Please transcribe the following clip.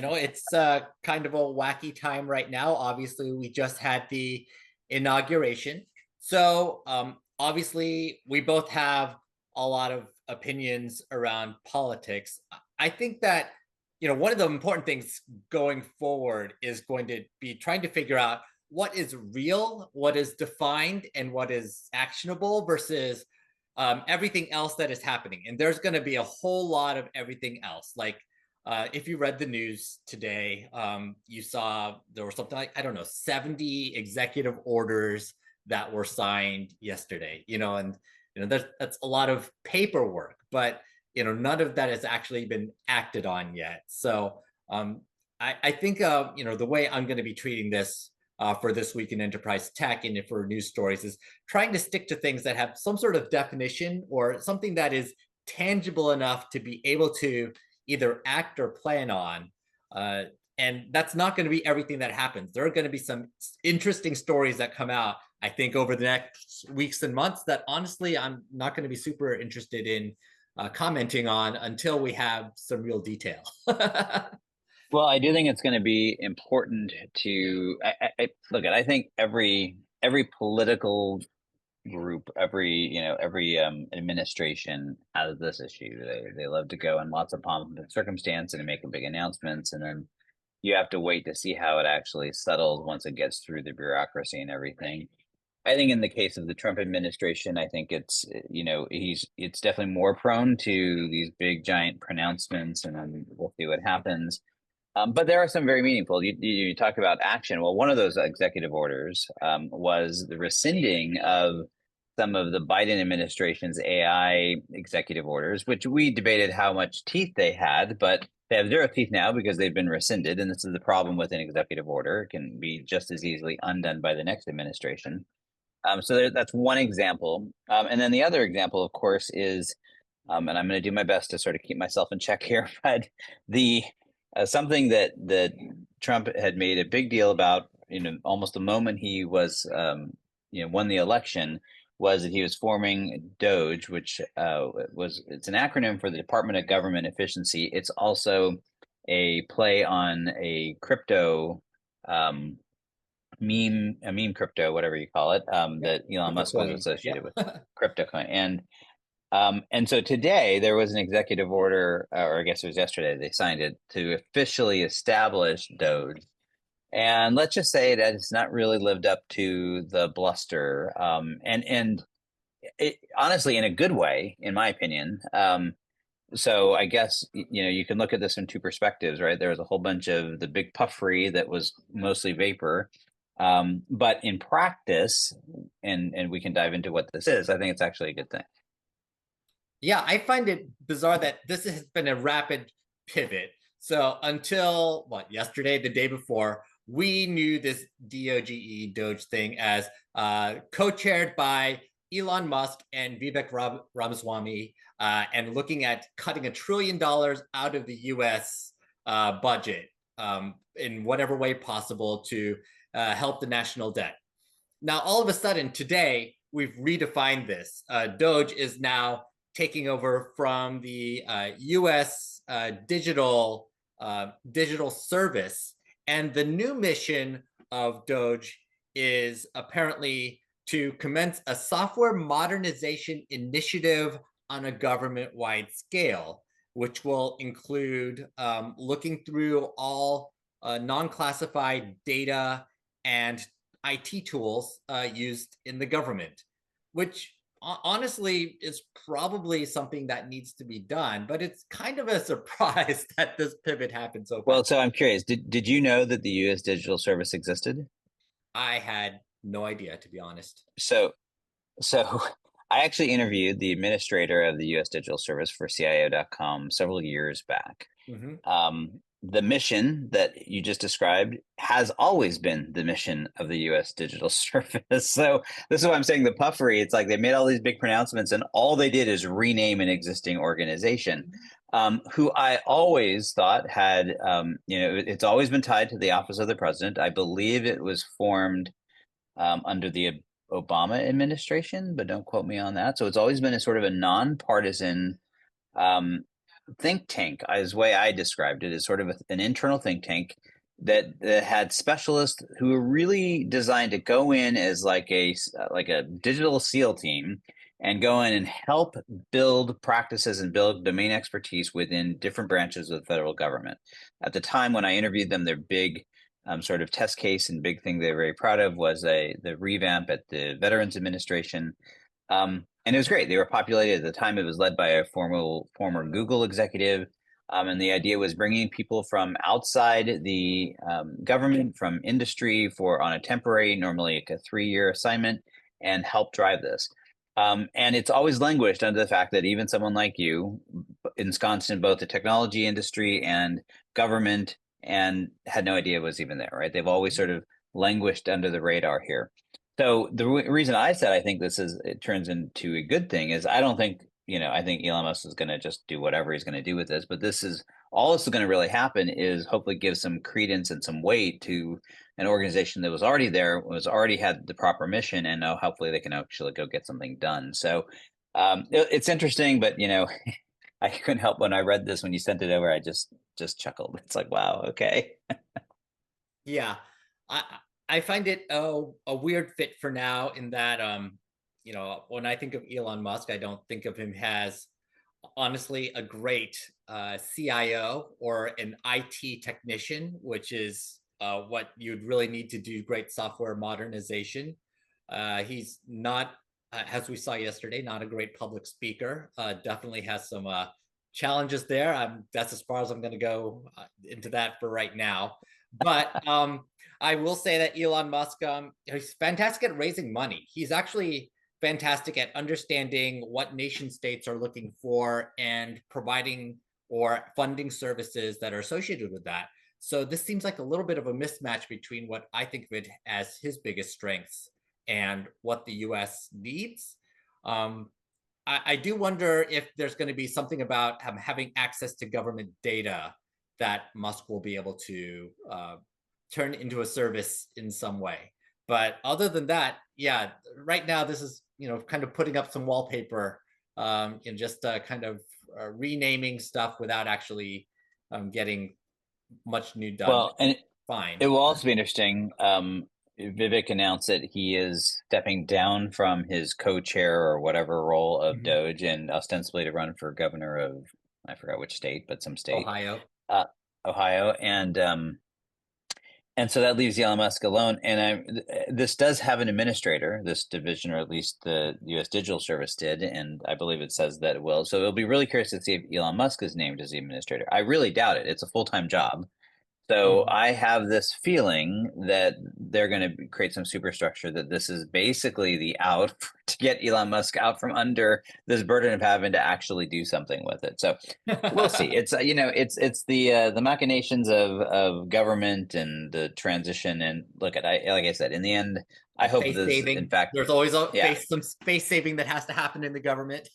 it's kind of a wacky time right now. Obviously, we just had the inauguration. So, obviously, we both have a lot of opinions around politics. I think that, one of the important things going forward is going to be trying to figure out what is real, what is defined, and what is actionable versus everything else that is happening. And there's going to be a whole lot of everything else. Like, if you read the news today, you saw there was something like, I don't know, 70 executive orders that were signed yesterday, and, that's a lot of paperwork, but, none of that has actually been acted on yet. So I think, the way I'm going to be treating this for this week in enterprise tech and for news stories is trying to stick to things that have some sort of definition or something that is tangible enough to be able to either act or plan on. And that's not going to be everything that happens. There are going to be some interesting stories that come out, I think, over the next weeks and months that honestly, I'm not going to be super interested in commenting on until we have some real detail. Well, I do think it's going to be important to look at. I think every political group, every administration has this issue. They love to go in lots of pomp and circumstance and make big announcements, and then you have to wait to see how it actually settles once it gets through the bureaucracy and everything. I think in the case of the Trump administration, I think it's definitely more prone to these big giant pronouncements, and then we'll see what happens. But there are some very meaningful. You talk about action. Well, one of those executive orders was the rescinding of some of the Biden administration's AI executive orders, which we debated how much teeth they had, but they have zero teeth now because they've been rescinded. And this is the problem with an executive order. It can be just as easily undone by the next administration. So that's one example. And then the other example, of course, is, and I'm going to do my best to sort of keep myself in check here, but the something that Trump had made a big deal about, almost the moment he was, won the election, was that he was forming DOGE, which it's an acronym for the Department of Government Efficiency. It's also a play on a crypto meme crypto, whatever you call it, that Elon Musk was associated with, crypto coin. And so today there was an executive order, or I guess it was yesterday, they signed it to officially establish DOGE. And let's just say that it's not really lived up to the bluster, and it, honestly, in a good way, in my opinion. So I guess, you can look at this in two perspectives, right? There was a whole bunch of the big puffery that was mostly vapor. But in practice, and we can dive into what this is, I think it's actually a good thing. Yeah, I find it bizarre that this has been a rapid pivot. So until yesterday, the day before, we knew this DOGE thing as co-chaired by Elon Musk and Vivek Ramaswamy, and looking at cutting $1 trillion out of the U.S. Budget in whatever way possible to help the national debt. Now, all of a sudden, today, we've redefined this. DOGE is now taking over from the U.S. digital service, and the new mission of DOGE is apparently to commence a software modernization initiative on a government-wide scale, which will include looking through all non-classified data and IT tools used in the government, which honestly is probably something that needs to be done, but it's kind of a surprise that this pivot happened so fast. Well, so I'm curious, did you know that the U.S. Digital Service existed? I had no idea, to be honest. So I actually interviewed the administrator of the U.S. Digital Service for CIO.com several years back. The mission that you just described has always been the mission of the U.S. Digital Service. So this is what I'm saying, the puffery. It's like they made all these big pronouncements and all they did is rename an existing organization, who I always thought had, it's always been tied to the office of the president. I believe it was formed under the Obama administration, but don't quote me on that. So it's always been a sort of a nonpartisan think tank, is the way I described it, is sort of an internal think tank that had specialists who were really designed to go in as like a digital SEAL team and go in and help build practices and build domain expertise within different branches of the federal government. At the time when I interviewed them, their big sort of test case and big thing they were very proud of was the revamp at the Veterans Administration. And it was great. They were populated at the time. It was led by a former Google executive. And the idea was bringing people from outside the government, from industry on a temporary, normally like a 3-year assignment, and help drive this. And it's always languished under the fact that even someone like you, ensconced in both the technology industry and government, and had no idea it was even there, right? They've always sort of languished under the radar here. So the reason I said I think it turns into a good thing is I don't think, I think Elon Musk is going to just do whatever he's going to do with this, but this is going to really happen is hopefully give some credence and some weight to an organization that was already there, already had the proper mission, and now hopefully they can actually go get something done. So it's interesting, but I couldn't help when I read this, when you sent it over, I just chuckled. It's like, wow, okay. Yeah, I find it a weird fit for now in that when I think of Elon Musk, I don't think of him as honestly a great CIO or an IT technician, which is what you'd really need to do great software modernization. He's not, as we saw yesterday, not a great public speaker. Definitely has some challenges there. That's as far as I'm going to go into that for right now. But I will say that Elon Musk, he's fantastic at raising money. He's actually fantastic at understanding what nation states are looking for and providing or funding services that are associated with that. So this seems like a little bit of a mismatch between what I think of it as his biggest strengths and what the US needs. I do wonder if there's going to be something about having access to government data that Musk will be able to turn into a service in some way. But other than that, yeah, right now this is kind of putting up some wallpaper and just kind of renaming stuff without actually getting much new done. Well, and Fine. it will also be interesting. Vivek announced that he is stepping down from his co-chair or whatever role of DOGE, and ostensibly to run for governor of, I forgot which state, but some state. Ohio. Ohio. And so that leaves Elon Musk alone. And this does have an administrator, this division, or at least the U.S. Digital Service did, and I believe it says that it will. So it'll be really curious to see if Elon Musk is named as the administrator. I really doubt it. It's a full-time job. So I have this feeling that they're going to create some superstructure, that this is basically the out to get Elon Musk out from under this burden of having to actually do something with it. So we'll see. It's it's the machinations of government and the transition. And look, like I said, in the end, I hope Space this, saving. in fact, There's always some space saving that has to happen in the government.